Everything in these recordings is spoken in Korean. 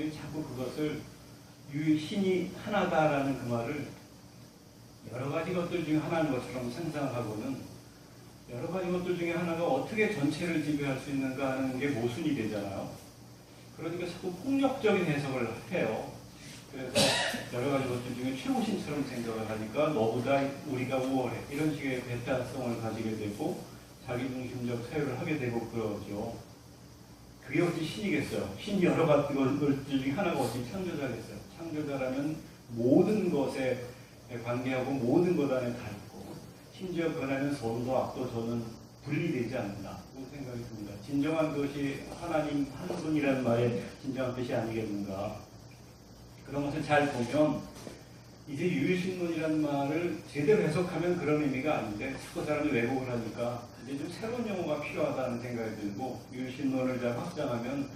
사람들이 자꾸 그것을 신이 하나다라는 그 말을 여러 가지 것들 중에 하나인 것처럼 상상하고는 여러 가지 것들 중에 하나가 어떻게 전체를 지배할 수 있는가 하는 게 모순이 되잖아요. 그러니까 자꾸 폭력적인 해석을 해요. 그래서 여러 가지 것들 중에 최고신처럼 생각을 하니까 너보다 우리가 우월해. 이런 식의 배타성을 가지게 되고 자기중심적 사유를 하게 되고 그러죠. 그게 어찌 신이겠어요. 신이 여러 가지 것들 중에 하나가 어찌 창조자겠어요. 창조자라면 모든 것에 관계하고 모든 것 안에 다 있고 심지어 그러면 선도 악도 저는 분리되지 않는다. 그런 생각이 듭니다. 진정한 것이 하나님 한 분이라는 말의 진정한 뜻이 아니겠는가. 그런 것을 잘 보면 이제 유일신론이라는 말을 제대로 해석하면 그런 의미가 아닌데 자꾸 사람이 왜곡을 하니까 이제 좀 새로운 용어가 필요하다는 생각이 들고 유일신론을 잘 확장하면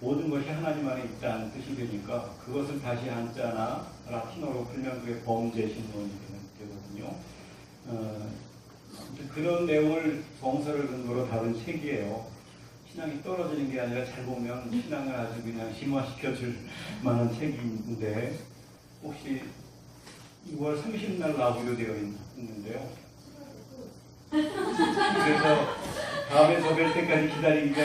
모든 것이 하나님 안에 있다는 뜻이 되니까 그것을 다시 한자나 라틴어로 풀면 그게 범죄신론이 되거든요. 그런 내용을 정서를 근거로 다룬 책이에요. 신앙이 떨어지는 게 아니라 잘 보면 신앙을 아주 그냥 심화시켜줄 만한 책인데 혹시 2월 30일 나오기로 되어 있는데요. 그래서 다음에 저 뵐 때까지 기다리기가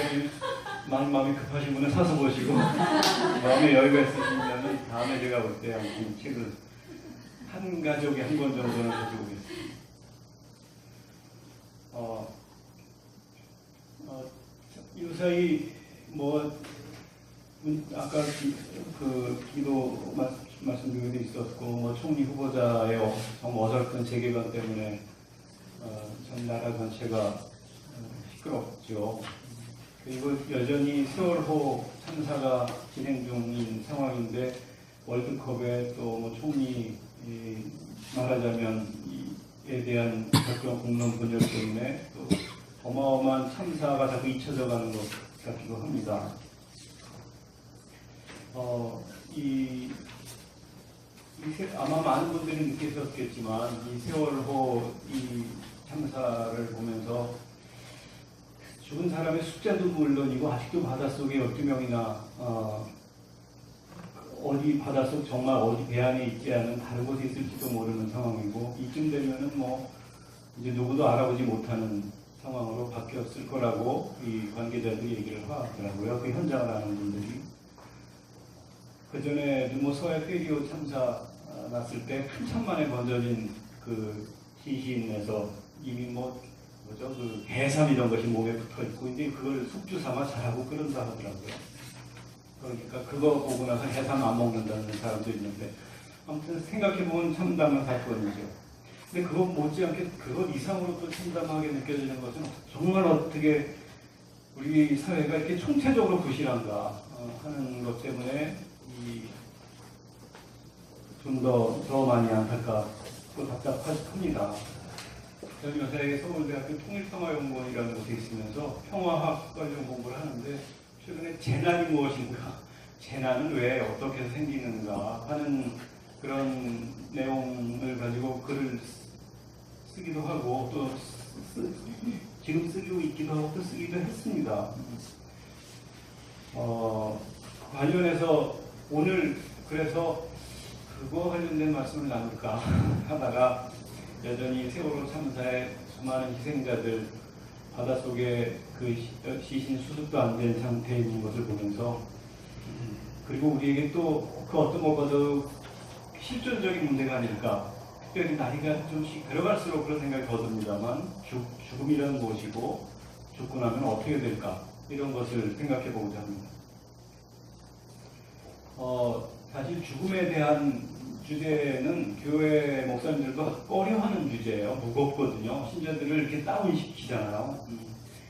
마음이 급하신 분은 사서 보시고 마음에 여유가 있으시면 다음에 제가 볼 때 이 책을 한 가족에 한 권 정도는 가지고 오겠습니다. 유사히 아까 그 기도 말씀드린 데 있었고 총리 후보자의 정말 어설픈 재개관 때문에 전 나라 전체가 시끄럽죠. 그리고 여전히 세월호 참사가 진행 중인 상황인데 월드컵에 또 총리 말하자면 에 대한 그런 공론 분열 때문에 또 어마어마한 참사가 자꾸 잊혀져 가는 것 같기도 합니다. 아마 많은 분들이 느끼셨겠지만 이 세월호 이 참사를 보면서 죽은 사람의 숫자도 물론이고 아직도 바닷속에 12명이나 어디 바닷속 정말 어디 배 안에 있지 않은 다른 곳에 있을지도 모르는 상황이고 이쯤 되면은 이제 누구도 알아보지 못하는 상황으로 바뀌었을 거라고 이 관계자들이 얘기를 하더라고요. 그 현장을 아는 분들이. 그 전에 서해 페리오 참사 났을 때 한참 만에 번져진 그 시신에서 이미 그 해삼 이런 것이 몸에 붙어 있고 이제 그걸 숙주 삼아 잘하고 끓는다 하더라고요. 그러니까 그거 보고 나서 해삼 안 먹는다는 사람도 있는데 아무튼 생각해보면 참담한 사건이죠. 근데 그것 못지않게 그것 이상으로 또 참담하게 느껴지는 것은 정말 어떻게 우리 사회가 이렇게 총체적으로 부실한가 하는 것 때문에 좀 더 많이 안타깝고 답답합니다. 저는 요새 서울대학교 통일평화연구원이라는 곳에 있으면서 평화학 관련 공부를 하는데 최근에 재난이 무엇인가, 재난은 왜 어떻게 생기는가 하는 그런 내용을 가지고 글을 쓰기도 하고 또 지금 쓰고 있기도 하고 또 쓰기도 했습니다. 관련해서 오늘 그래서 그거 관련된 말씀을 나눌까 하다가 여전히 세월호 참사의 수많은 희생자들 바닷속에 그 시신 수습도 안 된 상태에 있는 것을 보면서 그리고 우리에게 또 그 어떤 것보다도 실존적인 문제가 아닐까. 특별히 나이가 좀씩 들어갈수록 그런 생각이 더 듭니다만 죽음이라는 무엇이고 죽고 나면 어떻게 될까 이런 것을 생각해 보고자 합니다. 사실 죽음에 대한 주제는 교회 목사님들도 꺼려하는 주제예요. 무겁거든요. 신자들을 이렇게 다운시키잖아요.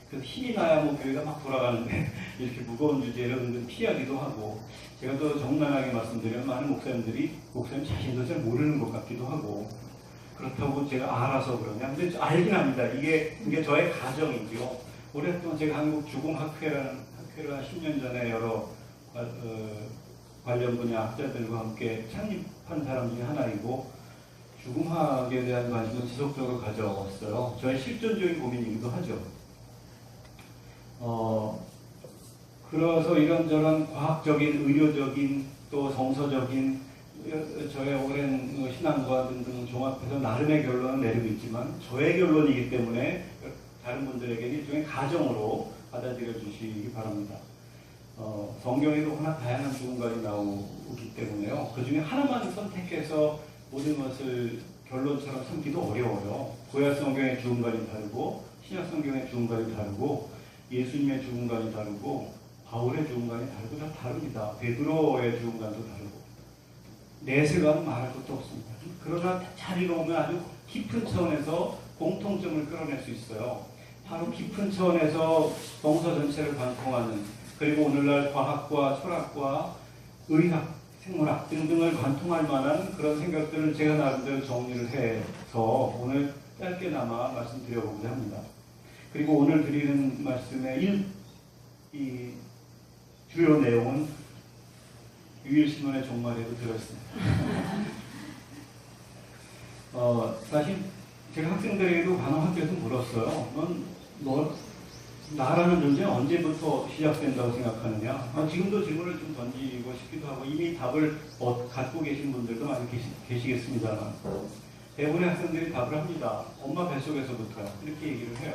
그래서 힘이 나야 교회가 막 돌아가는데 이렇게 무거운 주제를 은근 피하기도 하고 제가 또 정당하게 말씀드리면 많은 목사님 자신도 잘 모르는 것 같기도 하고 그렇다고 제가 알아서 그러냐. 근데 알긴 합니다. 이게 저의 가정이죠. 오랫동안 제가 한국 죽음학회라는 학회를 한 10년 전에 여러 관련 분야 학자들과 함께 창립한 사람 중에 하나이고 죽음학에 대한 관심을 지속적으로 가져왔어요. 저의 실존적인 고민이기도 하죠. 그래서 이런저런 과학적인, 의료적인, 또 정서적인 저의 오랜 신앙과 등등 종합해서 나름의 결론을 내리고 있지만 저의 결론이기 때문에 다른 분들에게 일종의 가정으로 받아들여 주시기 바랍니다. 성경에도 워낙 다양한 죽음관이 나오기 때문에요. 그 중에 하나만 선택해서 모든 것을 결론처럼 삼기도 어려워요. 구약 성경의 죽음관이 다르고 신약 성경의 죽음관이 다르고 예수님의 죽음관이 다르고 바울의 죽음관이 다르고 다 다릅니다. 베드로의 죽음관도 다르고 내세관 말할 것도 없습니다. 그러나 잘 읽어보면 아주 깊은 차원에서 공통점을 끌어낼 수 있어요. 바로 깊은 차원에서 동서 전체를 관통하는, 그리고 오늘날 과학과 철학과 의학, 생물학 등등을 관통할 만한 그런 생각들을 제가 나름대로 정리를 해서 오늘 짧게나마 말씀드려보고자 합니다. 그리고 오늘 드리는 말씀의 이 주요 내용은 유일신문의 종말에도 들어있습니다. 사실 제가 학생들에게도 간혹학교에서 물었어요. 너 나라는 존재는 언제부터 시작된다고 생각하느냐? 지금도 질문을 좀 던지고 싶기도 하고 이미 답을 갖고 계신 분들도 많이 계시겠습니다만 대부분의 학생들이 답을 합니다. 엄마 뱃속에서부터요. 이렇게 얘기를 해요.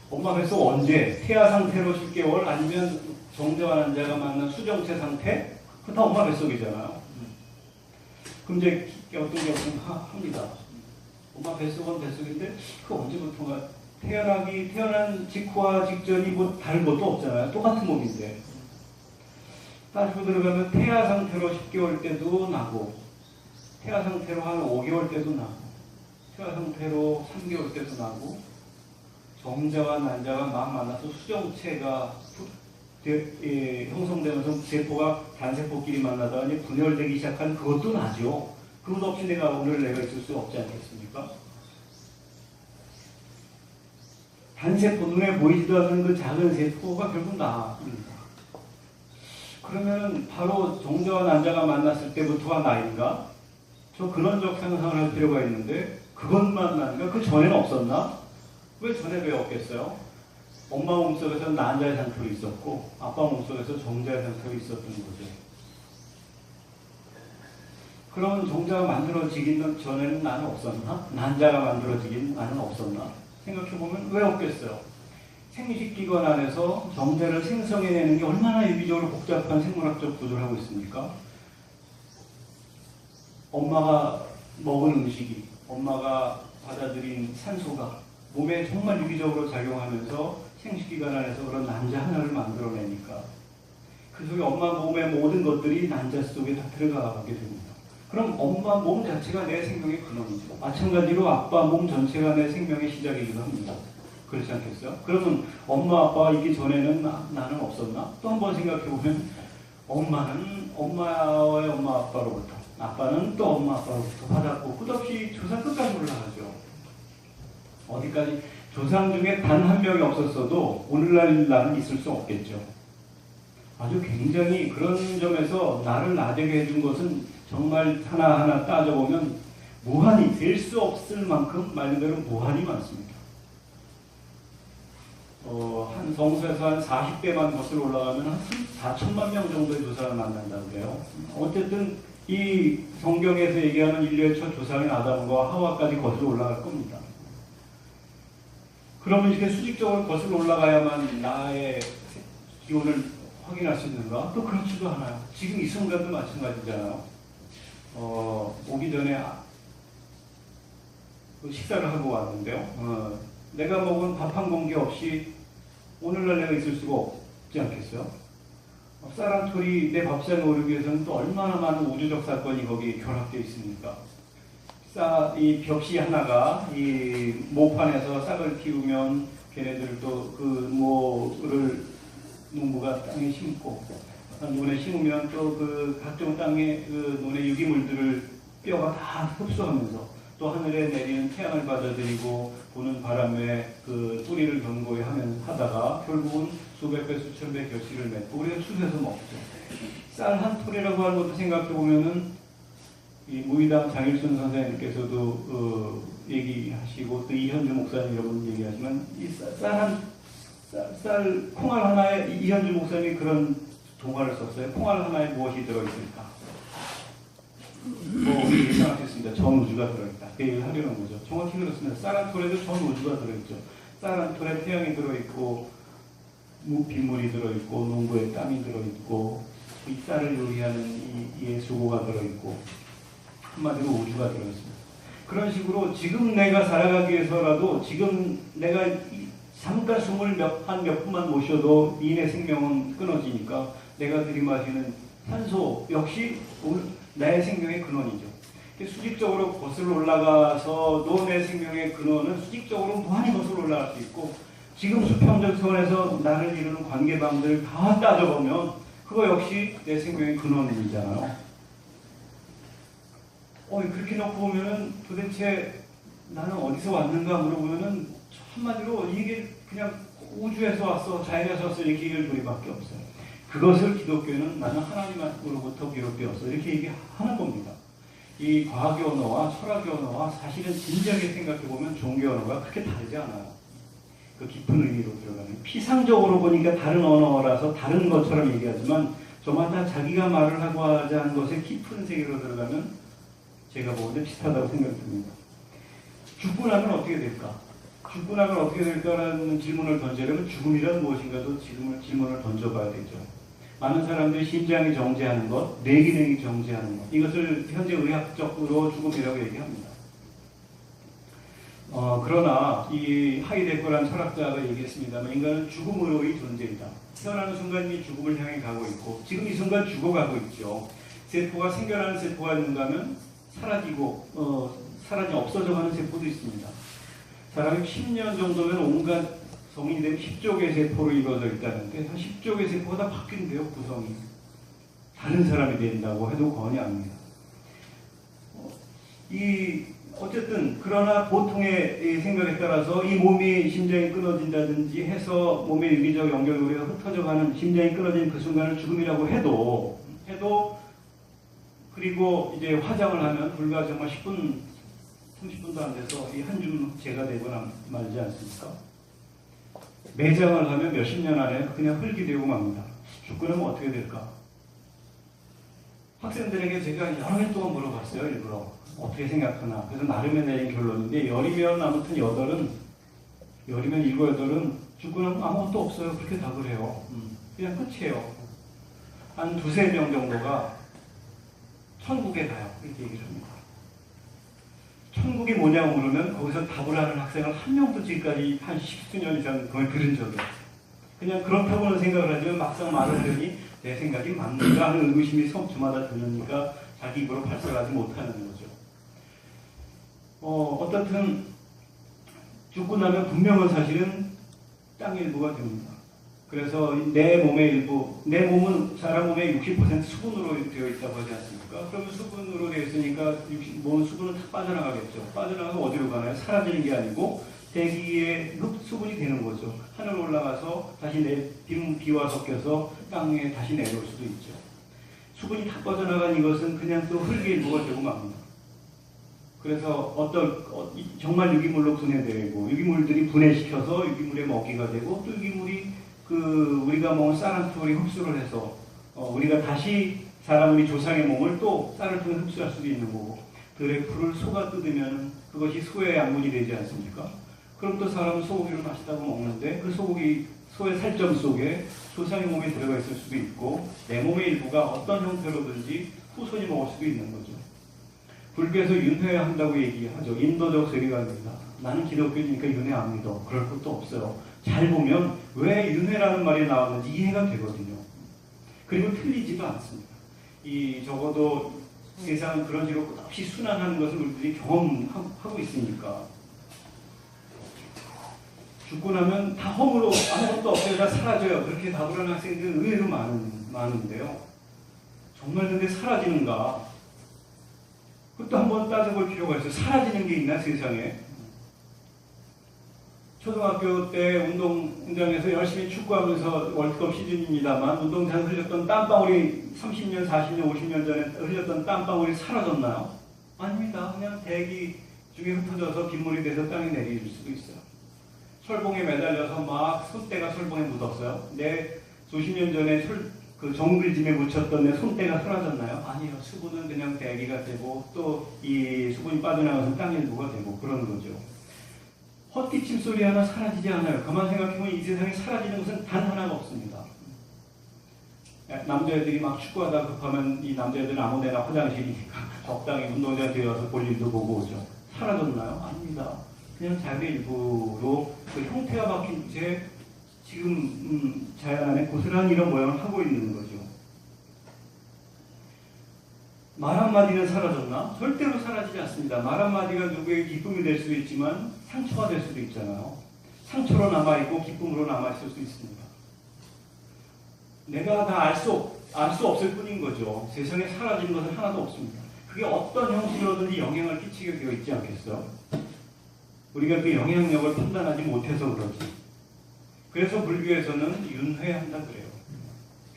엄마 뱃속 언제? 태아 상태로 10개월 아니면 정자와 난자가 만난 수정체 상태? 그거 다 엄마 뱃속이잖아요. 그럼 이제 어떤 경우는 합니다. 엄마 뱃속은 뱃속인데 그 언제부터가 태어난 직후와 직전이 뭐 다른 것도 없잖아요. 똑같은 몸인데. 따지고 들어가면 태아 상태로 10개월 때도 나고 태아 상태로 한 5개월 때도 나고 태아 상태로 3개월 때도 나고 정자와 난자가 막 만나서 수정체가 형성되면서 세포가 단세포끼리 만나다가 이제 분열되기 시작한 그것도 나죠. 그것 없이 오늘 내가 있을 수 없지 않겠습니까? 단세포, 눈에 보이지도 않는 그 작은 세포가 결국 나입니다. 그러면 바로 정자와 난자가 만났을 때부터가 나인가? 저 근원적 상상을 할 필요가 있는데 그것만 나인가? 그 전에는 없었나? 왜 전에 왜 없겠어요? 엄마 몸속에서 난자의 상태로 있었고 아빠 몸속에서 정자의 상태로 있었던 거죠. 그럼 정자가 만들어지기 전에는 나는 없었나? 난자가 만들어지긴 나는 없었나? 생각해보면 왜 없겠어요? 생식기관 안에서 정자를 생성해내는 게 얼마나 유기적으로 복잡한 생물학적 구조를 하고 있습니까? 엄마가 먹은 음식이, 엄마가 받아들인 산소가 몸에 정말 유기적으로 작용하면서 생식기관 안에서 그런 난자 하나를 만들어내니까 그 속에 엄마 몸의 모든 것들이 난자 속에 다 들어가게 됩니다. 그럼 엄마 몸 자체가 내 생명의 근원이죠. 마찬가지로 아빠 몸 전체가 내 생명의 시작이기도 합니다. 그렇지 않겠어요? 그러면 엄마 아빠가 있기 전에는 나는 없었나? 또 한 번 생각해보면 엄마는 엄마의 엄마 아빠로부터 아빠는 또 엄마 아빠로부터 받았고 끝없이 조상 끝까지 올라가죠. 어디까지 조상 중에 단 한 명이 없었어도 오늘날 나는 있을 수 없겠죠. 아주 굉장히 그런 점에서 나를 나되게 해준 것은 정말 하나하나 따져보면 무한히 될 수 없을 만큼 말 그대로 무한히 많습니다. 한 성서에서 한 40배만 거슬러 올라가면 한 4천만 명 정도의 조상을 만난다고 해요. 어쨌든 이 성경에서 얘기하는 인류의 첫 조상인 아담과 하와까지 거슬러 올라갈 겁니다. 그러면 이렇게 수직적으로 거슬러 올라가야만 나의 기원을 확인할 수 있는가? 또 그렇지도 않아요. 지금 이 순간도 마찬가지잖아요. 오기 전에 식사를 하고 왔는데요. 내가 먹은 밥 한 공기 없이 오늘날 내가 있을 수가 없지 않겠어요? 쌀 한 톨이 내 밥상에 오르기 위해서는 또 얼마나 많은 우주적 사건이 거기에 결합되어 있습니까? 이 벽시 하나가 이 모판에서 싹을 틔우면 걔네들도 그 모를 농부가 땅에 심고 논에 심으면 또 그 각종 땅의 그 논의 유기물들을 뼈가 다 흡수하면서 또 하늘에 내리는 태양을 받아들이고 부는 바람에 그 뿌리를 견고히 하다가 결국은 수백 배 수천 배 결실을 맺고 우리가 숲에서 먹죠. 쌀 한 톨이라고 하는 것도 생각해 보면은 이 무의당 장일순 선생님께서도 얘기하시고 또 이현주 목사님 여러분 얘기하지만 이 쌀 한 콩알 하나에 이현주 목사님이 그런 동화를 썼어요. 콩알 하나에 무엇이 들어있을까? 우리 예상할 수 있습니다. 전 우주가 들어있다. 그 얘기를 하려는 거죠. 정확히 그렇습니다. 쌀 한 톨에도 전 우주가 들어있죠. 쌀 한 톨에 태양이 들어있고, 빗물이 들어있고, 농부의 땀이 들어있고, 이 쌀을 요리하는 이의 수고가 들어있고, 한마디로 우주가 들어있습니다. 그런 식으로 지금 내가 살아가기 위해서라도 지금 내가 잠깐 숨을 한 몇 분만 못 쉬어도 이인의 생명은 끊어지니까 내가 들이마시는 산소 역시 나의 생명의 근원이죠. 수직적으로 거슬러 올라가서도 내 생명의 근원은 수직적으로 무한히 거슬러 올라갈 수 있고, 지금 수평적 차원에서 나를 이루는 관계방들 다 따져보면 그거 역시 내 생명의 근원이잖아요. 그렇게 놓고 보면은 도대체 나는 어디서 왔는가 물어보면은 한마디로 이게 그냥 우주에서 왔어, 자연에서 왔어 이렇게 얘기할 소리밖에 없어요. 그것을 기독교는 나는 하나님으로부터 비롯되었어 이렇게 얘기하는 겁니다. 이 과학의 언어와 철학의 언어와 사실은 진지하게 생각해보면 종교의 언어가 그렇게 다르지 않아요. 그 깊은 의미로 들어가는, 피상적으로 보니까 다른 언어라서 다른 것처럼 얘기하지만 저마다 자기가 말을 하고 하자는 것의 깊은 세계로 들어가면 제가 보기에 비슷하다고 생각됩니다. 죽고 나면 어떻게 될까? 죽고 나면 어떻게 될까라는 질문을 던지려면 죽음이란 무엇인가도 질문을 던져봐야 되죠. 많은 사람들이 심장이 정지하는 것, 뇌 기능이 정지하는 것, 이것을 현재 의학적으로 죽음이라고 얘기합니다. 그러나 이 하이데거라는 철학자가 얘기했습니다만 인간은 죽음으로의 존재이다. 태어나는 순간 이 죽음을 향해 가고 있고 지금 이 순간 죽어가고 있죠. 세포가 생겨나는 세포가 있는가 하면 사라지고 없어져가는 세포도 있습니다. 사람이 10년 정도면 온갖 성인이 되면 10조 개의 세포로 이루어져 있다는데 한 10조 개의 세포가 다 바뀐대요. 구성이. 다른 사람이 된다고 해도 권이 아닙니다. 어쨌든 그러나 보통의 생각에 따라서 이 몸이 심장이 끊어진다든지 해서 몸의 유기적 연결고리가 흩어져가는, 심장이 끊어진 그 순간을 죽음이라고 해도 그리고 이제 화장을 하면 불과 정말 10분 30분도 안 돼서 이 한 줌 재가 되거나 말지 않습니까? 매장을 하면 몇십 년 안에 그냥 흙이 되고 맙니다. 죽고 나면 어떻게 될까? 학생들에게 제가 여러 해 동안 물어봤어요. 일부러. 어떻게 생각하나. 그래서 나름의 내린 결론인데 열이면 아무튼 열이면 7, 8은 죽고 나면 아무것도 없어요. 그렇게 답을 해요. 그냥 끝이에요. 한 2, 3명 정도가 천국에 가요. 이렇게 얘기를 합니다. 천국이 뭐냐고 물으면 거기서 답을 하는 학생을 한 명도 지금까지 한 10수년 이상 거의 들은 적이 없어요. 그냥 그렇다고는 생각을 하지만 막상 말을 하려니 내 생각이 맞는가 하는 의구심이 저마다 들으니까 자기 입으로 발설하지 못하는 거죠. 어떻든 죽고 나면 분명한 사실은 땅 일부가 됩니다. 그래서 내 몸의 일부, 내 몸은 사람 몸의 60% 수분으로 되어 있다고 하지 않습니까? 그러면 수분으로 되어 있으니까 몸 수분은 다 빠져나가겠죠. 빠져나가서 어디로 가나요? 사라지는 게 아니고 대기에 수분이 되는 거죠. 하늘로 올라가서 다시 비와 섞여서 땅에 다시 내려올 수도 있죠. 수분이 다 빠져나간 이것은 그냥 또 흙의 일부가 되고 맙니다. 그래서 정말 유기물로 분해되고 유기물들이 분해시켜서 유기물의 먹이가 되고 또 유기물이 우리가 먹은 쌀 한 톨이 흡수를 해서 우리가 다시 우리 조상의 몸을 또 쌀을 통해 흡수할 수도 있는 거고, 들의 풀을 소가 뜯으면 그것이 소의 약물이 되지 않습니까? 그럼 또 사람은 소고기를 맛있다고 먹는데 그 소고기, 소의 살점 속에 조상의 몸에 들어가 있을 수도 있고 내 몸의 일부가 어떤 형태로든지 후손이 먹을 수도 있는 거죠. 불교에서 윤회한다고 얘기하죠. 인도적 세계관입니다. 나는 기독교니까 윤회 안 믿어. 그럴 것도 없어요. 잘 보면 왜 윤회라는 말이 나왔는지 이해가 되거든요. 그리고 틀리지도 않습니다. 적어도 세상은 그런 식으로 끝없이 순환하는 것을 우리들이 경험하고 있으니까. 죽고 나면 다 험으로 아무것도 없어요. 다 사라져요. 그렇게 답을 하는 학생들은 의외로 많은데요. 정말 근데 사라지는가? 그것도 한번 따져볼 필요가 있어요. 사라지는 게 있나 세상에? 초등학교 때 운동장에서 열심히 축구하면서 월드컵 시즌입니다만 운동장에서 흘렸던 땀방울이 30년, 40년, 50년 전에 흘렸던 땀방울이 사라졌나요? 아닙니다. 그냥 대기 중에 흩어져서 빗물이 돼서 땅에 내릴 수도 있어요. 철봉에 매달려서 막 손때가 철봉에 묻었어요. 내 수십 년 전에 그 정글짐에 묻혔던 내 손때가 사라졌나요? 아니요. 수분은 그냥 대기가 되고 또 이 수분이 빠져나가서 땅 일부가 되고 그런 거죠. 헛기침 소리 하나 사라지지 않아요. 가만 생각해보면 이 세상에 사라지는 것은 단 하나가 없습니다. 남자애들이 막 축구하다 급하면 이 남자애들은 아무데나 화장실이니까 적당히 운동장 들어가서 볼 일도 보고 오죠. 사라졌나요? 아닙니다. 그냥 자연의 일부로 그 형태가 바뀐 채 지금 자연 안에 고스란히 이런 모양을 하고 있는 거죠. 말 한마디는 사라졌나? 절대로 사라지지 않습니다. 말 한마디가 누구에게 기쁨이 될 수도 있지만 상처가 될 수도 있잖아요. 상처로 남아있고 기쁨으로 남아있을 수 있습니다. 내가 다 알 수 없을 뿐인 거죠. 세상에 사라지는 것은 하나도 없습니다. 그게 어떤 형식으로든지 영향을 끼치게 되어 있지 않겠어요? 우리가 그 영향력을 판단하지 못해서 그렇지. 그래서 불교에서는 윤회한다 그래요.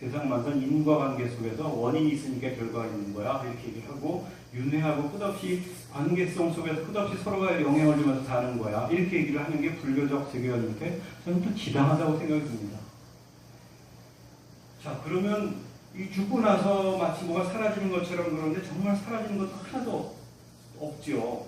세상만선 인과관계 속에서 원인이 있으니까 결과가 있는 거야 이렇게 얘기를 하고, 윤회하고 끝없이 관계성 속에서 끝없이 서로가 영향을 주면서 사는 거야 이렇게 얘기를 하는 게 불교적 세계관인데 저는 또 지당하다고 생각이 듭니다. 자, 그러면 이 죽고 나서 마치 뭐가 사라지는 것처럼 그러는데 정말 사라지는 것도 하나도 없죠.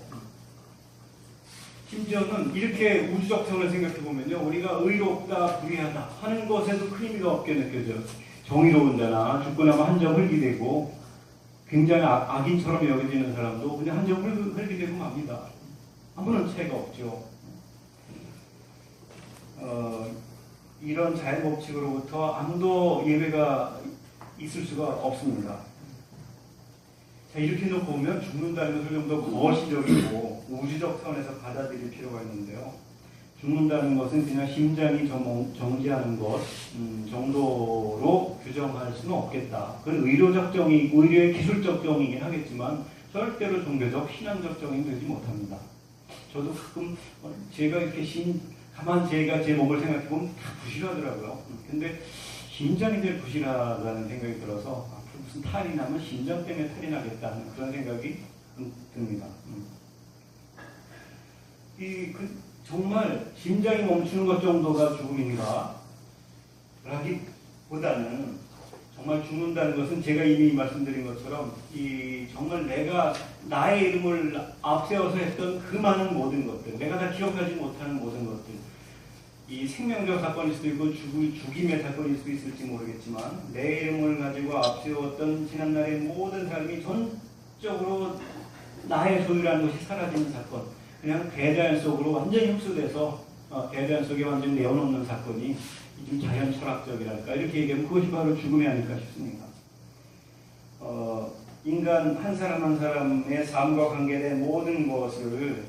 심지어는 이렇게 우주적 차원을 생각해보면요, 우리가 의롭다, 불의하다 하는 것에도 큰 의미가 없게 느껴져요. 정의로운 자나 죽고 나면 한 점 흙이되고 굉장히 악인처럼 여겨지는 사람도 그냥 한 점 흙이되고 맙니다. 아무런 차이가 없죠. 이런 자연법칙으로부터 아무도 예외가 있을 수가 없습니다. 자, 이렇게 놓고 보면 죽는다는 것을 좀 더 거시적이고 우주적 차원에서 받아들일 필요가 있는데요. 죽는다는 것은 그냥 심장이 정지하는 것 정도로 규정할 수는 없겠다. 그건 의료적 정의, 의료의 기술적 정의이긴 하겠지만 절대로 종교적, 신앙적 정의는 되지 못합니다. 저도 가끔 제가 이렇게 가만 제가 제 몸을 생각해보면 다 부실하더라고요. 근데 심장이 제일 부실하다는 생각이 들어서 앞으로 무슨 탈이 나면 심장 때문에 탈이 나겠다는 그런 생각이 듭니다. 정말 심장이 멈추는 것 정도가 죽음인가? 라기보다는 정말 죽는다는 것은 제가 이미 말씀드린 것처럼 정말 내가 나의 이름을 앞세워서 했던 그 많은 모든 것들, 내가 다 기억하지 못하는 모든 것들, 이 생명적 사건일 수도 있고 죽임의 사건일 수도 있을지 모르겠지만 내 이름을 가지고 앞세웠던 지난날의 모든 삶이 전적으로 나의 소유라는 것이 사라지는 사건, 그냥 대자연 속으로 완전히 흡수돼서 대자연 속에 완전히 내어놓는 사건이 좀 자연 철학적이랄까 이렇게 얘기하면 그것이 바로 죽음이 아닐까 싶습니다. 인간 한 사람 한 사람의 삶과 관계된 모든 것을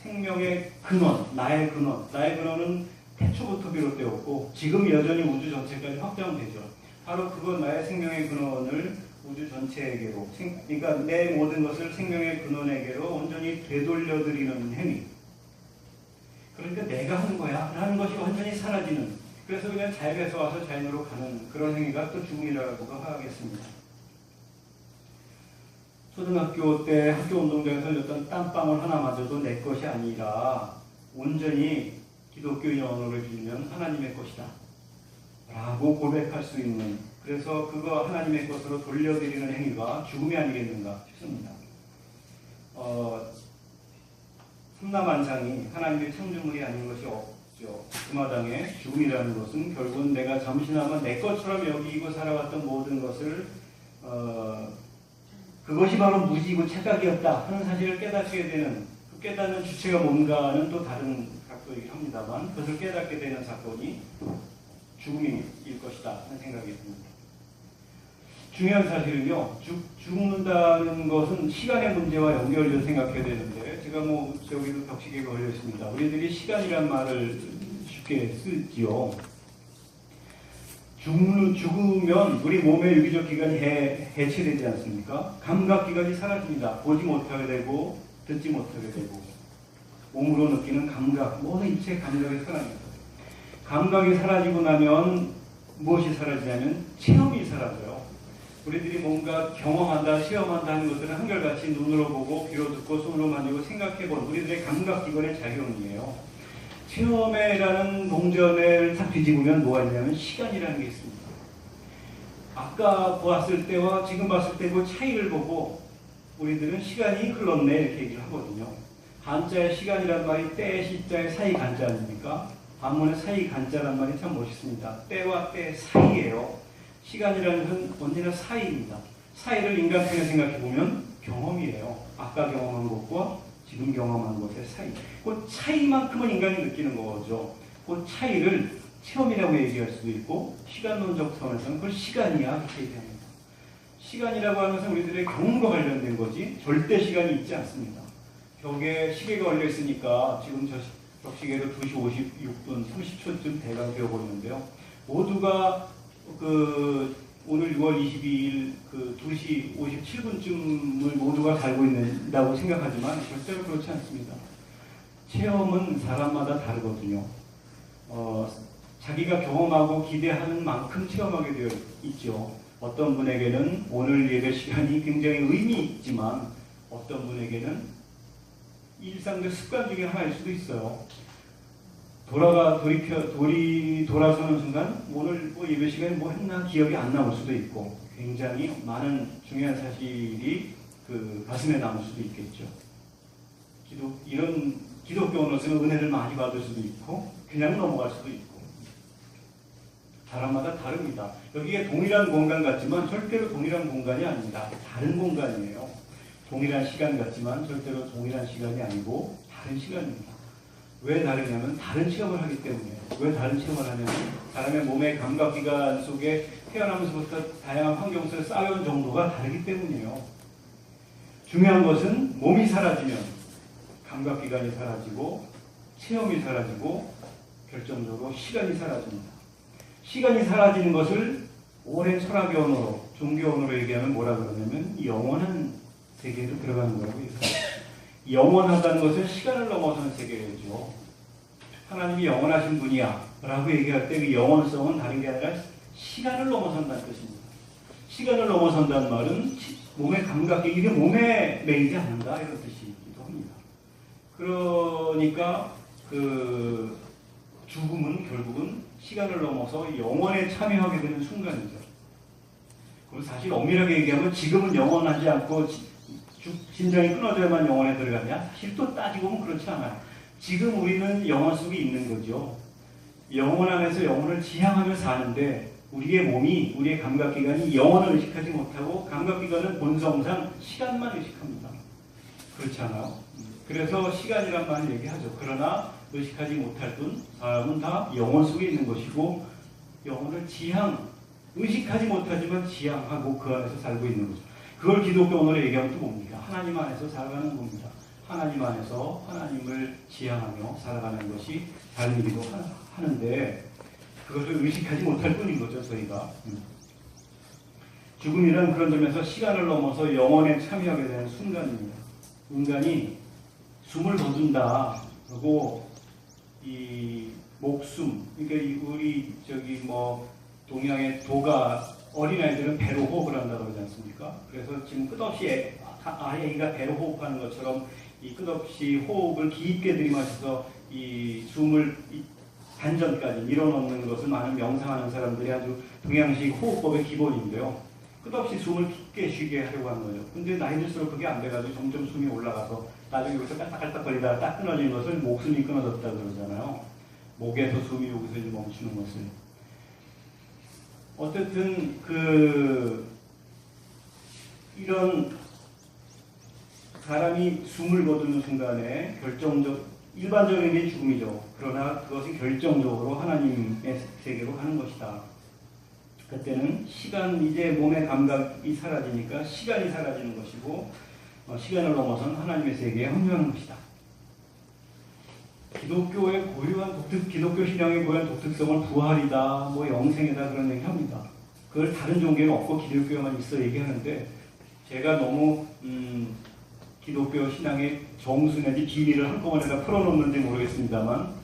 생명의 근원, 나의 근원은 태초부터 비롯되었고 지금 여전히 우주 전체까지 확장되죠. 바로 그건 나의 생명의 근원을 우주 전체에게로, 그러니까 내 모든 것을 생명의 근원에게로 온전히 되돌려드리는 행위. 그러니까 내가 하는 거야 라는 것이 완전히 사라지는, 그래서 그냥 자연에서 와서 자연으로 가는 그런 행위가 또 죽음이라고 하겠습니다. 초등학교 때 학교 운동장에서 흘렸던 땀방울 하나마저도 내 것이 아니라 온전히 기독교인 언어를 빌면 하나님의 것이다 라고 고백할 수 있는, 그래서 그거 하나님의 것으로 돌려드리는 행위가 죽음이 아니겠는가 싶습니다. 삼라만상이 하나님의 창조물이 아닌 것이 없죠. 그 마당에 죽음이라는 것은 결국은 내가 잠시나마 내 것처럼 여기고 살아왔던 모든 것을 그것이 바로 무지이고 착각이었다 하는 사실을 깨닫게 되는, 그 깨닫는 주체가 뭔가는 또 다른 각도이긴 합니다만 그것을 깨닫게 되는 사건이 죽음일 것이다 하는 생각이 듭니다. 중요한 사실은요, 죽는다는 것은 시간의 문제와 연결돼서 생각해야 되는데, 제가 저기도 벽시계에 걸려 있습니다. 우리들이 시간이란 말을 쉽게 쓰지요. 죽으면 우리 몸의 유기적 기관이 해체되지 않습니까? 감각기관이 사라집니다. 보지 못하게 되고 듣지 못하게 되고 몸으로 느끼는 감각, 모든 일체의 감각이 사라집니다. 감각이 사라지고 나면 무엇이 사라지냐면 체험이 사라져요. 우리들이 뭔가 경험한다, 체험한다 하는 것들은 한결같이 눈으로 보고 귀로 듣고 손으로 만지고 생각해본 우리들의 감각기관의 작용이에요. 체험회라는 동전을 탁 뒤집으면 뭐가 있냐면 시간이라는 게 있습니다. 아까 보았을 때와 지금 봤을 때 그 차이를 보고 우리들은 시간이 흘렀네 이렇게 얘기를 하거든요. 한자의 시간이란 말이 때 시자의 사이 간자 아닙니까? 한문의 사이 간자란 말이 참 멋있습니다. 때와 때 사이예요. 시간이라는 것은 언제나 사이입니다. 사이를 인간편에 생각해보면 경험이에요. 아까 경험한 것과 지금 경험한 것의 사이. 그 차이만큼은 인간이 느끼는 거죠. 그 차이를 체험이라고 얘기할 수도 있고 시간론적 차원에서는 그걸 시간이야 이렇게 얘기합니다. 시간이라고 하는 것은 우리들의 경험과 관련된 거지 절대 시간이 있지 않습니다. 벽에 시계가 걸려 있으니까 지금 저 시계도 2시 56분 30초쯤 대강 되어버리는데요. 모두가 오늘 6월 22일 2시 57분쯤을 모두가 살고 있다고 생각하지만 절대로 그렇지 않습니다. 체험은 사람마다 다르거든요. 자기가 경험하고 기대하는 만큼 체험하게 되어 있죠. 어떤 분에게는 오늘 예배 시간이 굉장히 의미 있지만 어떤 분에게는 일상적 습관 중에 하나일 수도 있어요. 돌아서는 순간 오늘 예배 시간에 뭐 했나 기억이 안 남을 수도 있고 굉장히 많은 중요한 사실이 가슴에 남을 수도 있겠죠. 이런 기독교인으로서는 은혜를 많이 받을 수도 있고 그냥 넘어갈 수도 있고 사람마다 다릅니다. 여기에 동일한 공간 같지만 절대로 동일한 공간이 아닙니다. 다른 공간이에요. 동일한 시간 같지만 절대로 동일한 시간이 아니고 다른 시간입니다. 왜 다르냐면 다른 체험을 하기 때문이에요. 왜 다른 체험을 하냐면 사람의 몸의 감각기관 속에 태어나면서부터 다양한 환경 속에 쌓여온 정도가 다르기 때문이에요. 중요한 것은 몸이 사라지면 감각기관이 사라지고 체험이 사라지고 결정적으로 시간이 사라집니다. 시간이 사라지는 것을 오랜 철학의 언어로 종교 언어로 얘기하면 뭐라 그러냐면 영원한 세계로 들어가는 거라고 얘기합니다. 영원하다는 것은 시간을 넘어서는 세계죠. 하나님이 영원하신 분이야 라고 얘기할 때 그 영원성은 다른 게 아니라 시간을 넘어선다는 뜻입니다. 시간을 넘어선다는 말은 몸의 감각이 이게 몸에 매이지 않는다 이런 뜻이기도 합니다. 그러니까 죽음은 결국은 시간을 넘어서 영원에 참여하게 되는 순간이죠. 그럼 사실 엄밀하게 얘기하면 지금은 영원하지 않고 심장이 끊어져야만 영혼에 들어가냐? 사실 또 따지고 보면 그렇지 않아요. 지금 우리는 영혼 속에 있는 거죠. 영혼 안에서 영혼을 지향하며 사는데 우리의 몸이, 우리의 감각기관이 영혼을 의식하지 못하고 감각기관은 본성상 시간만 의식합니다. 그렇지 않아요? 그래서 시간이란 말을 얘기하죠. 그러나 의식하지 못할 뿐 사람은 다 영혼 속에 있는 것이고 영혼을 의식하지 못하지만 지향하고 그 안에서 살고 있는 거죠. 그걸 기독교 언어로 얘기하면 또 뭡니까? 하나님 안에서 살아가는 겁니다. 하나님 안에서 하나님을 지향하며 살아가는 것이 삶이기도 하는데 그것을 의식하지 못할 뿐인 거죠, 저희가. 죽음이란 그런 점에서 시간을 넘어서 영혼에 참여하게 되는 순간입니다. 인간이 숨을 거둔다. 그리고 이 목숨, 그러니까 우리 동양의 도가 어린아이들은 배로 호흡을 한다고 그러지 않습니까? 그래서 지금 끝없이 아이가 배로 호흡하는 것처럼 이 끝없이 호흡을 깊게 들이마셔서 이 숨을 단전까지 밀어넣는 것을 많은 명상하는 사람들이 아주 동양식 호흡법의 기본인데요. 끝없이 숨을 깊게 쉬게 하려고 하는 거죠. 근데 나이 들수록 그게 안 돼가지고 점점 숨이 올라가서 나중에 여기서 깔딱깔딱거리다가 딱 끊어지는 것을 목숨이 끊어졌다 그러잖아요. 목에서 숨이 여기서 이제 멈추는 것을. 어쨌든 이런 사람이 숨을 거두는 순간에 일반적인 게 죽음이죠. 그러나 그것이 결정적으로 하나님의 세계로 가는 것이다. 그때는 이제 몸의 감각이 사라지니까 시간이 사라지는 것이고 시간을 넘어선 하나님의 세계에 합류하는 것이다. 기독교 신앙의 고유한 독특성을 부활이다, 영생이다 그런 얘기합니다. 그걸 다른 종교는 없고 기독교만 있어 얘기하는데 제가 너무 기독교 신앙의 정수 내지 비밀을 한꺼번에 다 풀어놓는지 모르겠습니다만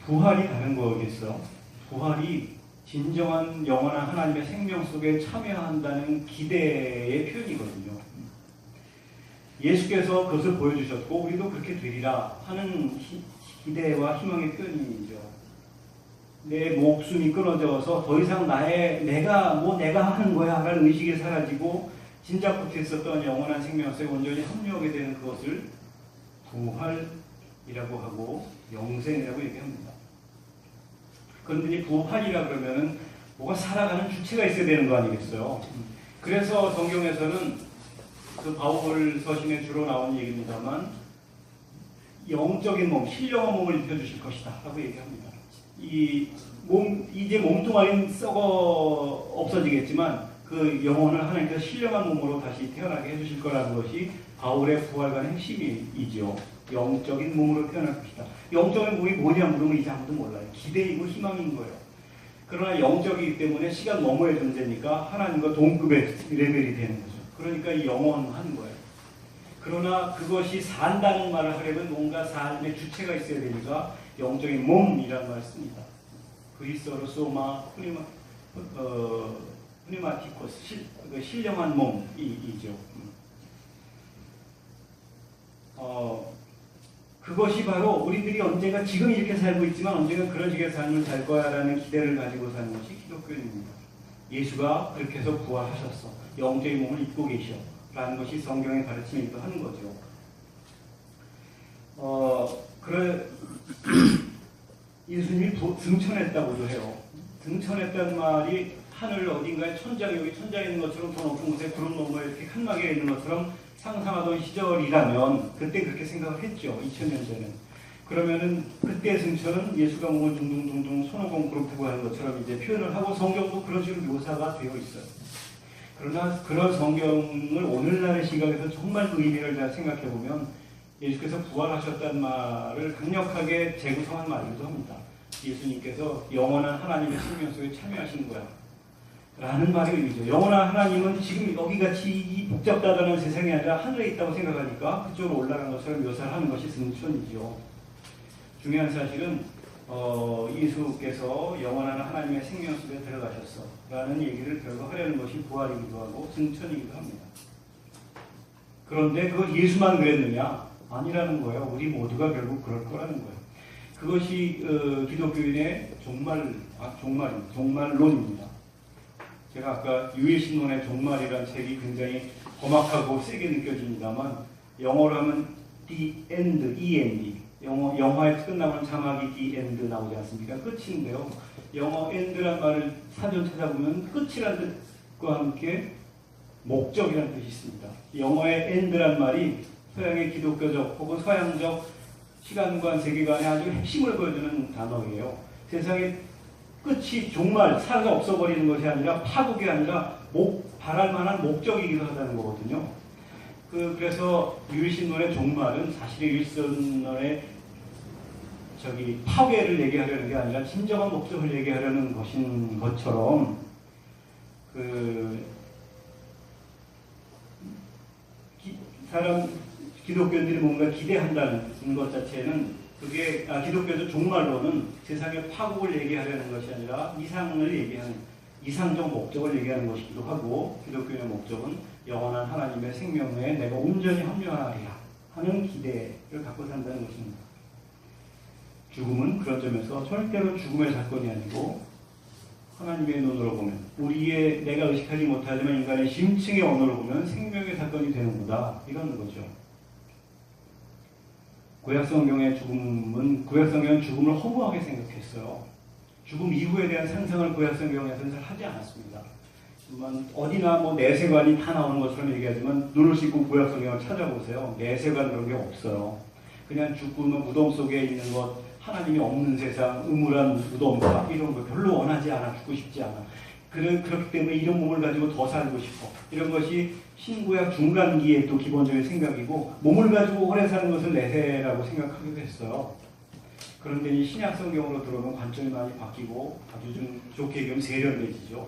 부활이 다른 거겠어요. 부활이 진정한 영원한 하나님의 생명 속에 참여한다는 기대의 표현이거든요. 예수께서 그것을 보여주셨고 우리도 그렇게 되리라 하는 기대와 희망의 표현이죠. 내 목숨이 끊어져서 더 이상 내가 하는 거야 라는 의식이 사라지고 진작부터 있었던 영원한 생명수에 온전히 합류하게 되는 그것을 부활이라고 하고 영생이라고 얘기합니다. 그런데 이 부활이라 그러면은 뭐가 살아가는 주체가 있어야 되는 거 아니겠어요? 그래서 성경에서는 그 바울 서신에 주로 나오는 얘기입니다만 영적인 몸, 신령한 몸을 입혀주실 것이다 라고 얘기합니다. 이제 몸뚱아리는 썩어 없어지겠지만 그 영혼을 하나님께서 신령한 몸으로 다시 태어나게 해주실 거라는 것이 바울의 부활과의 핵심이죠. 영적인 몸으로 태어날 것이다. 영적인 몸이 뭐냐 물으면 이제 아무도 몰라요. 기대이고 희망인 거예요. 그러나 영적이기 때문에 시간 너머의 존재니까 하나님과 동급의 레벨이 되는 거죠. 그러니까 이 영원한 거예요. 그러나 그것이 산다는 말을 하려면 뭔가 삶의 주체가 있어야 되니까 영적인 몸이라는 말을 씁니다. 그리스어로 소마 프니마티코스, 신령한 몸이죠. 그것이 바로 우리들이 언젠가 지금 이렇게 살고 있지만 언젠가 그런 식의 삶을 살 거야라는 기대를 가지고 사는 것이 기독교입니다. 예수가 그렇게 해서 부활하셨어. 영적인 몸을 입고 계셔. 라는 것이 성경의 가르침이기도 하는 거죠. 예수님이 승천했다고도 해요. 승천했다는 말이 하늘 어딘가에 여기 천장에 있는 것처럼 더 높은 곳에 구름 너머에 이렇게 칸막이에 있는 것처럼 상상하던 시절이라면 그때 그렇게 생각을 했죠. 2000년 전에는. 그러면은 그때 승천은 예수가 몸을 둥둥둥둥 손오공 그룹하고 하는 것처럼 이제 표현을 하고 성경도 그런 식으로 묘사가 되어 있어요. 그러나 그런 성경을 오늘날의 시각에서 정말 그 의미를 잘 생각해보면 예수께서 부활하셨다는 말을 강력하게 재구성한 말이기도 합니다. 예수님께서 영원한 하나님의 생명 속에 참여하신 거야 라는 말의 의미죠. 영원한 하나님은 지금 여기같이 이 복잡하다는 세상이 아니라 하늘에 있다고 생각하니까 그쪽으로 올라간 것처럼 묘사를 하는 것이 승천이죠. 중요한 사실은 예수께서 영원한 하나님의 생명 속에 들어가셨어 라는 얘기를 결국 하려는 것이 부활이기도 하고 승천이기도 합니다. 그런데 그걸 예수만 그랬느냐? 아니라는 거예요. 우리 모두가 결국 그럴 거라는 거예요. 그것이 기독교인의 종말론입니다. 제가 아까 유일신론의 종말이라는 책이 굉장히 험악하고 세게 느껴집니다만 영어로 하면 the end, E-N-D. 영화에 끝나면 자막이 the end 나오지 않습니까? 끝인데요. 영어 end란 말을 사전 찾아보면 끝이라는 뜻과 함께 목적이라는 뜻이 있습니다. 영어의 end란 말이 서양의 기독교적 혹은 서양적 시간관, 세계관의 아주 핵심을 보여주는 단어예요. 세상의 끝이 종말, 살아서 없어버리는 것이 아니라 파국이 아니라 바랄 만한 목적이기도 하다는 거거든요. 그래서 유일신론의 종말은 사실의 유일신론의 파괴를 얘기하려는 게 아니라 진정한 목적을 얘기하려는 것인 것처럼 기독교인들이 뭔가 기대한다는 것 자체는 그게 기독교적 종말론은 세상의 파국을 얘기하려는 것이 아니라 이상적 목적을 얘기하는 것이기도 하고 기독교의 목적은 영원한 하나님의 생명에 내가 온전히 합류하리라 하는 기대를 갖고 산다는 것입니다. 죽음은 그런 점에서 절대로 죽음의 사건이 아니고 하나님의 눈으로 보면 내가 의식하지 못하지만 인간의 심층의 언어로 보면 생명의 사건이 되는구나 이런 거죠. 구약성경은 죽음을 허무하게 생각했어요. 죽음 이후에 대한 상상을 구약성경에서는 잘 하지 않았습니다. 어디나 내세관이 다 나오는 것처럼 얘기하지만 눈을 씻고 구약성경을 찾아보세요. 내세관 그런 게 없어요. 그냥 죽으면 무덤 속에 있는 것, 하나님이 없는 세상, 음울한 무덤과 이런 거 별로 원하지 않아, 죽고 싶지 않아. 그렇기 때문에 이런 몸을 가지고 더 살고 싶어. 이런 것이 신구약 중간기의 또 기본적인 생각이고 몸을 가지고 오래 사는 것을 내세라고 생각하기도 했어요. 그런데 이 신약 성경으로 들어오면 관점이 많이 바뀌고 아주 좀 좋게 얘기하면 세련돼지죠.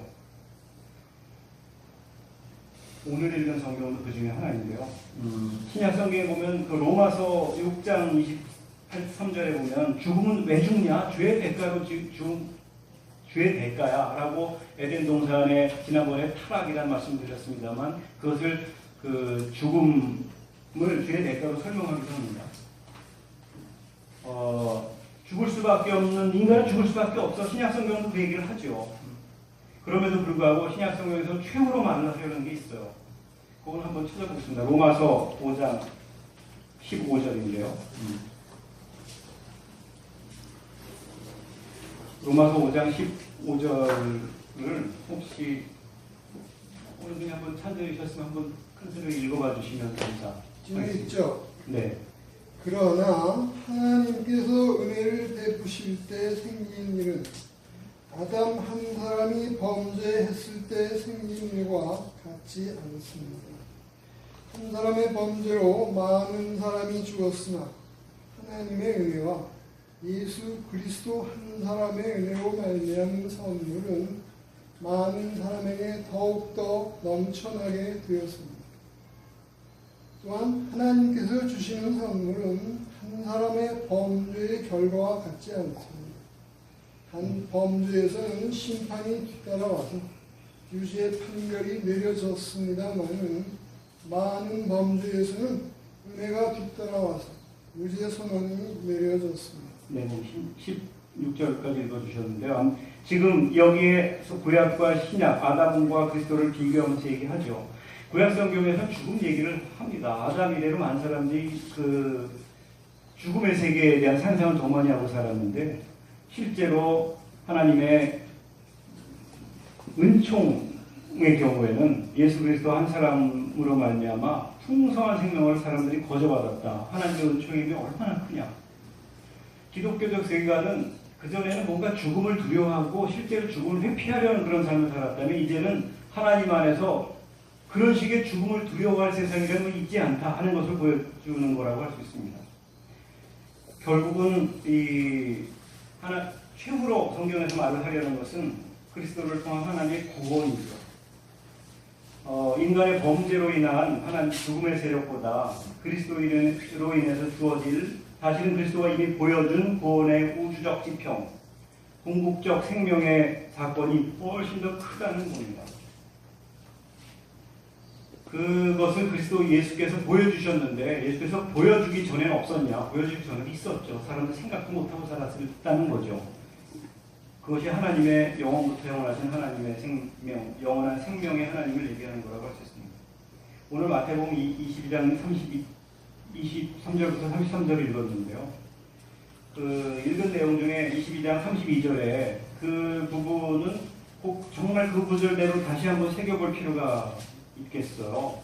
오늘 읽은 성경도 그 중에 하나인데요. 신약 성경에 보면 그 로마서 6장 23절에 보면 죽음은 왜 죽냐? 죄의 대가로 죄의 대가야 라고 에덴 동산에 지난번에 타락이라는 말씀 드렸습니다만 그것을 죽음을 죄의 대가로 설명하기도 합니다. 죽을 수밖에 없는, 인간은 죽을 수밖에 없어. 신약성경도 그 얘기를 하죠. 그럼에도 불구하고 신약성경에서 최후로 만나려는 게 있어요. 그건 한번 찾아보겠습니다. 로마서 5장 15절인데요. 로마서 5장 15절을 혹시 오늘 그냥 한번 찾으셨으면 한번 큰 소리로 읽어봐 주시면 감사하겠습니다. 지금 있죠? 네. 그러나 하나님께서 은혜를 베푸실 때 생긴 일은 아담 한 사람이 범죄했을 때 생긴 일과 같지 않습니다. 한 사람의 범죄로 많은 사람이 죽었으나 하나님의 은혜와 예수 그리스도 한 사람의 은혜로 말미암은 선물은 많은 사람에게 더욱더 넘쳐나게 되었습니다. 또한 하나님께서 주시는 선물은 한 사람의 범죄의 결과와 같지 않습니다. 한 범죄에서는 심판이 뒤따라와서 유죄의 판결이 내려졌습니다만은 많은 범죄에서는 은혜가 뒤따라와서 유죄 선언이 내려졌습니다. 네, 16절까지 읽어주셨는데요. 지금 여기에서 구약과 신약, 아담과 그리스도를 비교하면서 얘기하죠. 구약 성경에서는 죽음 얘기를 합니다. 아담 이래로 많은 사람들이 그 죽음의 세계에 대한 상상을 더 많이 하고 살았는데, 실제로 하나님의 은총의 경우에는 예수 그리스도 한 사람으로 말미암아 풍성한 생명을 사람들이 거저받았다. 하나님의 은총이 얼마나 크냐. 기독교적 세계관은 그전에는 뭔가 죽음을 두려워하고 실제로 죽음을 회피하려는 그런 삶을 살았다면, 이제는 하나님 안에서 그런 식의 죽음을 두려워할 세상이라는 건 있지 않다 하는 것을 보여주는 거라고 할 수 있습니다. 결국은 이 최후로 성경에서 말을 하려는 것은 그리스도를 통한 하나님의 구원이죠. 인간의 범죄로 인한 하나님 죽음의 세력보다 그리스도로 인해서 주어질, 다시는 그리스도가 이미 보여준 구원의 우주적 지평, 궁극적 생명의 사건이 훨씬 더 크다는 겁니다. 그것을 그리스도 예수께서 보여주셨는데, 예수께서 보여주기 전에는 없었냐? 보여주기 전에는 있었죠. 사람들 생각도 못하고 살았다는 거죠. 그것이 하나님의 영원부터 영원하신 하나님의 생명, 영원한 생명의 하나님을 얘기하는 거라고 할 수 있습니다. 오늘 마태복음 22장 23절부터 33절을 읽었는데요. 그 읽은 내용 중에 22장 32절에 그 부분은 꼭 정말 그 구절대로 다시 한번 새겨볼 필요가 있겠어요.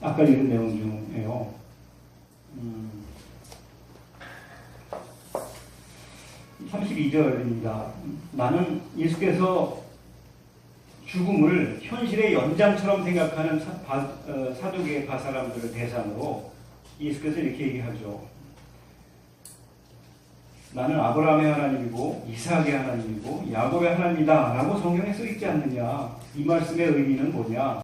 아까 읽은 내용 중에요. 32절입니다. 나는 예수께서 죽음을 현실의 연장처럼 생각하는 사두개파 사람들을 대상으로 예수께서 이렇게 얘기하죠. 나는 아브라함의 하나님이고 이삭의 하나님이고 야곱의 하나님이다 라고 성경에 써있지 않느냐. 이 말씀의 의미는 뭐냐.